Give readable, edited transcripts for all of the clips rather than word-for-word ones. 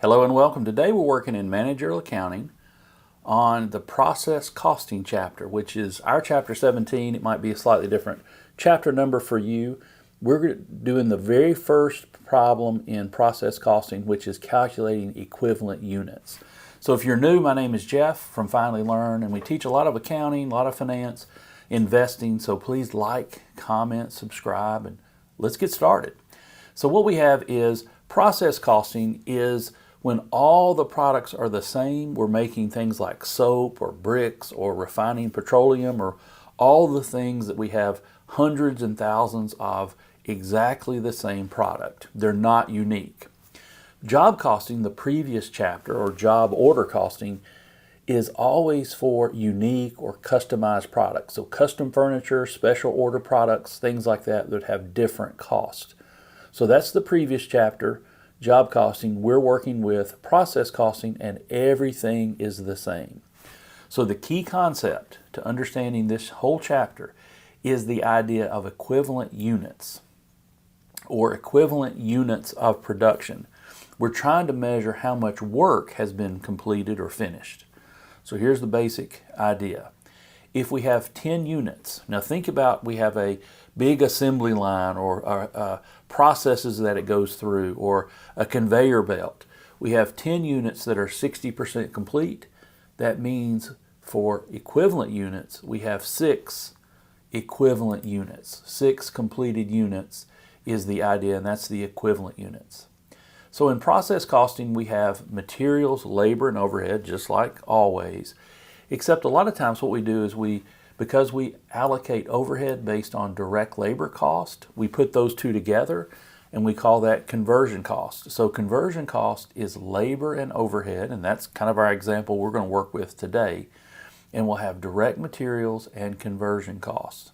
Hello and welcome. Today we're working in managerial accounting on the process costing chapter, which is our chapter 17. It might be a slightly different chapter number for you. We're doing the very first problem in process costing, which is calculating equivalent units. So if you're new, my name is Jeff from Finally Learn, and we teach a lot of accounting, a lot of finance, investing. So please like, comment, subscribe, and let's get started. So what we have is process costing is when all the products are the same. We're making things like soap or bricks or refining petroleum or all the things that we have hundreds and thousands of exactly the same product. They're not unique. Job costing, the previous chapter, or job order costing, is always for unique or customized products. So custom furniture, special order products, things like that that have different costs. So that's the previous chapter. Job costing, we're working with process costing, and everything is the same. So the key concept to understanding this whole chapter is the idea of equivalent units or equivalent units of production. We're trying to measure how much work has been completed or finished. So here's the basic idea. If we have 10 units, now think about we have a big assembly line or processes that it goes through or a conveyor belt. We have 10 units that are 60% complete. That means for equivalent units, we have 6 equivalent units. 6 completed units is the idea, and that's the equivalent units. So in process costing, we have materials, labor, and overhead, just like always. Except a lot of times what we do is because we allocate overhead based on direct labor cost, we put those two together and we call that conversion cost. So conversion cost is labor and overhead, and that's kind of our example we're going to work with today. And we'll have direct materials and conversion costs.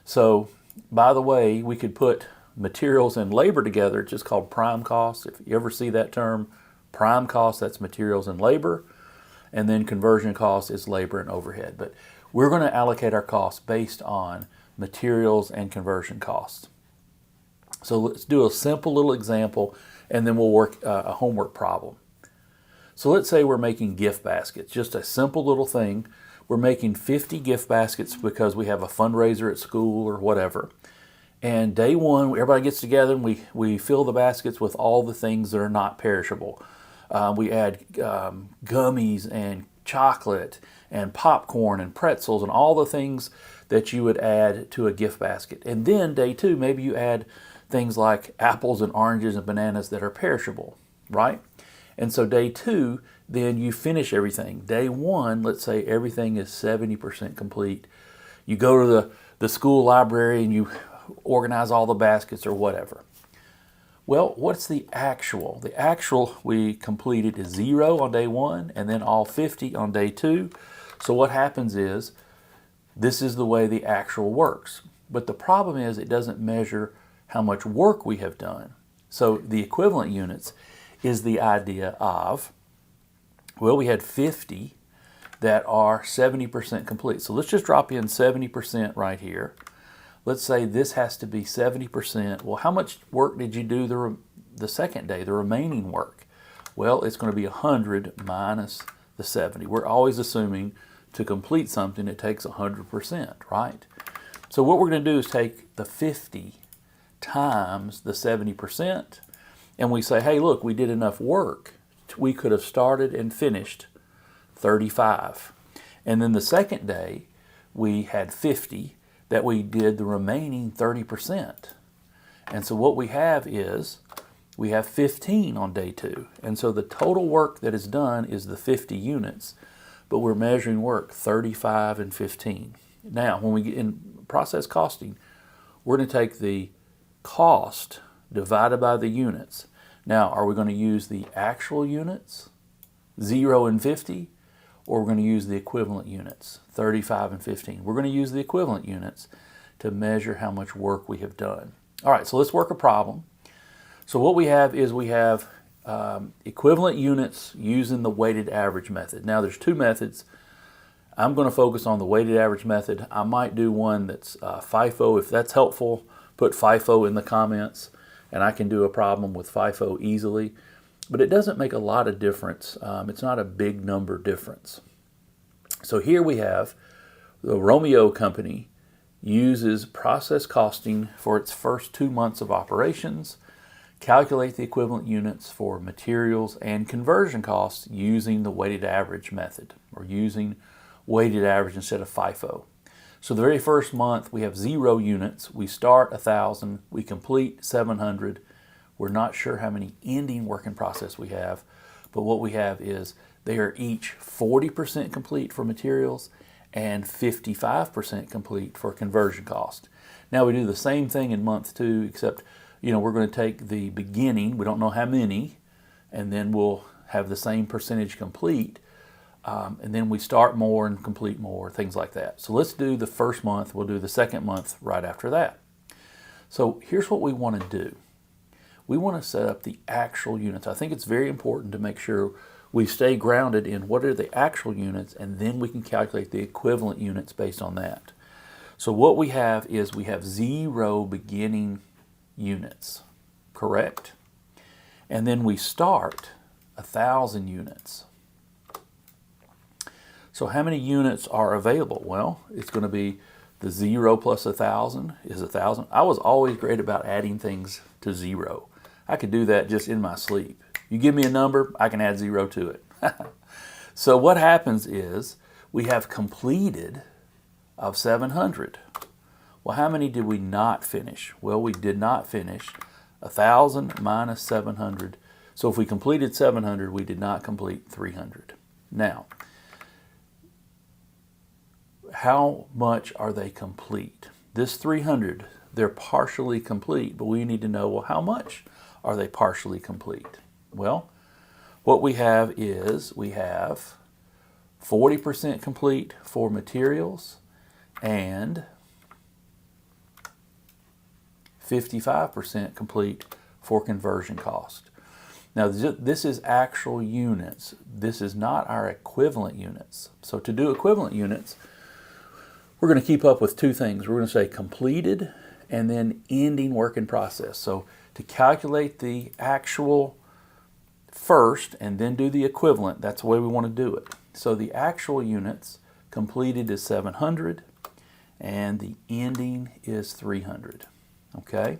So by the way, we could put materials and labor together. It's just called prime cost. If you ever see that term, prime cost, that's materials and labor. And then conversion cost is labor and overhead. But we're going to allocate our costs based on materials and conversion costs. So let's do a simple little example, and then we'll work a homework problem. So let's say we're making gift baskets, just a simple little thing. We're making 50 gift baskets because we have a fundraiser at school or whatever. And day one, everybody gets together and we fill the baskets with all the things that are not perishable. We add gummies and chocolate and popcorn and pretzels and all the things that you would add to a gift basket. And then day two, maybe you add things like apples and oranges and bananas that are perishable, right? And so day two, then you finish everything. Day one, let's say everything is 70% complete. You go to the school library and you organize all the baskets or whatever. Well, what's the actual? The actual we completed is 0 on day 1 and then all 50 on day 2. So what happens is this is the way the actual works. But the problem is it doesn't measure how much work we have done. So the equivalent units is the idea of, well, we had 50 that are 70% complete. So let's just drop in 70% right here. Let's say this has to be 70%. Well, how much work did you do the second day, the remaining work? Well, it's going to be 100 minus the 70. We're always assuming to complete something it takes 100%, right? So what we're going to do is take the 50 times the 70%, and we say, hey, look, we did enough work. We could have started and finished 35. And then the second day, we had 50 that we did the remaining 30%. And so what we have is, we have 15 on day 2. And so the total work that is done is the 50 units, but we're measuring work 35 and 15. Now, when we get in process costing, we're going to take the cost divided by the units. Now, are we going to use the actual units, 0 and 50? Or we're going to use the equivalent units, 35 and 15. We're going to use the equivalent units to measure how much work we have done. All right, so let's work a problem. So what we have is we have equivalent units using the weighted average method. Now there's 2 methods. I'm going to focus on the weighted average method. I might do one that's FIFO. If that's helpful, put FIFO in the comments, and I can do a problem with FIFO easily. but it doesn't make a lot of difference. It's not a big number difference. So here we have the Romeo Company uses process costing for its first 2 months of operations, calculate the equivalent units for materials and conversion costs using the weighted average method, or using weighted average instead of FIFO. So the very first month we have 0 units. We start 1,000, we complete 700. We're not sure how many ending work in process we have, but what we have is they are each 40% complete for materials and 55% complete for conversion cost. Now we do the same thing in month 2, except we're going to take the beginning, we don't know how many, and then we'll have the same percentage complete, and then we start more and complete more, things like that. So let's do the first month, we'll do the second month right after that. So here's what we want to do. We want to set up the actual units. I think it's very important to make sure we stay grounded in what are the actual units, and then we can calculate the equivalent units based on that. So what we have is we have 0 beginning units, correct? And then we start 1,000 units. So how many units are available? Well, it's going to be the 0 plus 1,000 is 1,000. I was always great about adding things to 0. I could do that just in my sleep. You give me a number, I can add 0 to it. So what happens is we have completed of 700. Well, how many did we not finish? Well, we did not finish 1,000 minus 700. So if we completed 700, we did not complete 300. Now, how much are they complete? This 300, they're partially complete, but we need to know, well, how much are they partially complete? Well, what we have is we have 40% complete for materials and 55% complete for conversion cost. Now this is actual units. This is not our equivalent units. So to do equivalent units, we're going to keep up with 2 things. We're going to say completed and then ending work in process. So to calculate the actual first and then do the equivalent, that's the way we want to do it. So the actual units completed is 700 and the ending is 300. Okay?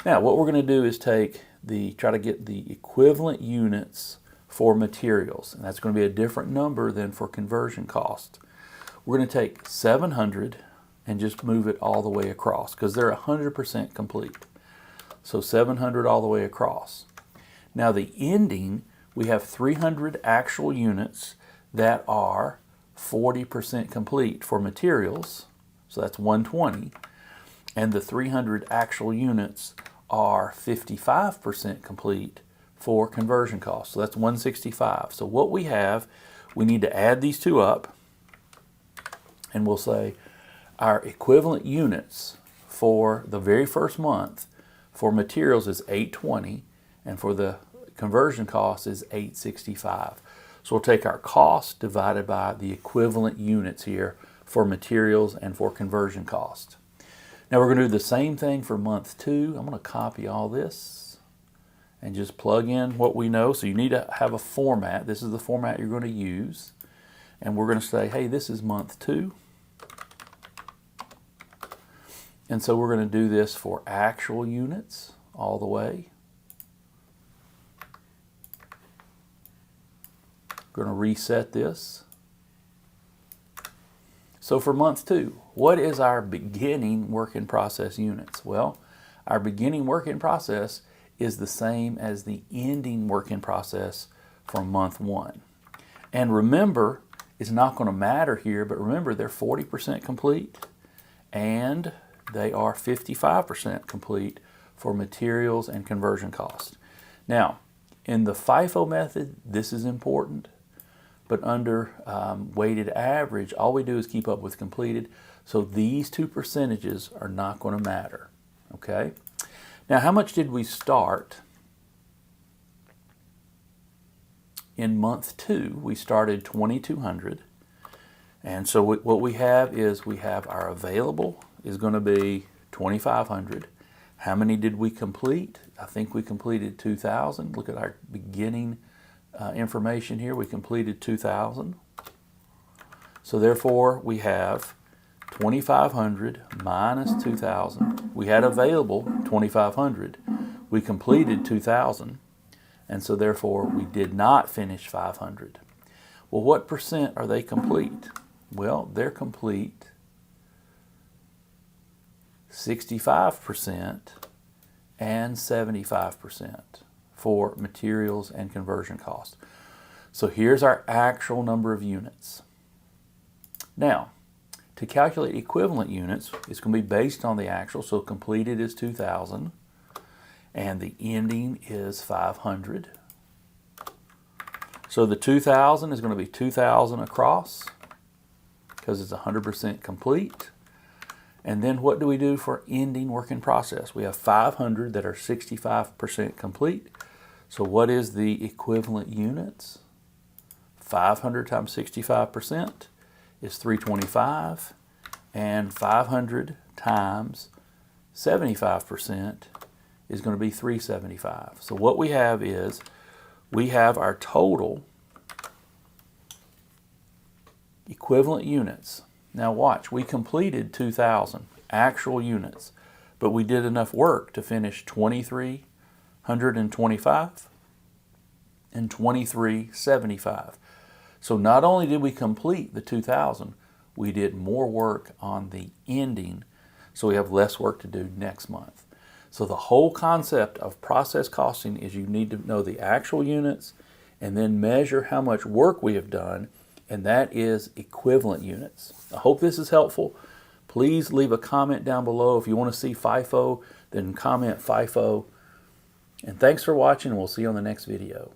Now what we're going to do is try to get the equivalent units for materials, and that's going to be a different number than for conversion cost. We're going to take 700 and just move it all the way across because they're 100% complete. So 700 all the way across. Now the ending, we have 300 actual units that are 40% complete for materials, so that's 120, and the 300 actual units are 55% complete for conversion costs, so that's 165. So what we have, we need to add these 2 up, and we'll say our equivalent units for the very first month for materials is 820, and for the conversion cost is 865. So we'll take our cost divided by the equivalent units here for materials and for conversion cost. Now we're going to do the same thing for month 2. I'm going to copy all this and just plug in what we know. So you need to have a format. This is the format you're going to use. And we're going to say, hey, this is month 2. And so we're going to do this for actual units all the way. Going to reset this. So for month 2, what is our beginning work in process units? Well, our beginning work in process is the same as the ending work in process for month 1. And remember, it's not going to matter here, but remember they're 40% complete and they are 55% complete for materials and conversion costs. Now, in the FIFO method, this is important. But under weighted average, all we do is keep up with completed. So these 2 percentages are not going to matter. Okay? Now, how much did we start? In month 2, we started 2,200. And so what we have is we have our available is going to be 2,500. How many did we complete? I think we completed 2,000. Look at our beginning information here. We completed 2,000. So therefore, we have 2,500 minus 2,000. We had available 2,500. We completed 2,000. And so therefore, we did not finish 500. Well, what percent are they complete? Well, they're complete 65% and 75% for materials and conversion cost. So here's our actual number of units. Now, to calculate equivalent units, it's going to be based on the actual. So completed is 2,000 and the ending is 500. So the 2,000 is going to be 2,000 across because it's 100% complete. And then what do we do for ending work in process? We have 500 that are 65% complete. So what is the equivalent units? 500 times 65% is 325, and 500 times 75% is going to be 375. So what we have is, we have our total equivalent units. Now watch, we completed 2,000 actual units, but we did enough work to finish 2,325 and 2,375. So not only did we complete the 2,000, we did more work on the ending, so we have less work to do next month. So the whole concept of process costing is you need to know the actual units and then measure how much work we have done, and that is equivalent units. I hope this is helpful. Please leave a comment down below. If you want to see FIFO, then comment FIFO. And thanks for watching, and we'll see you on the next video.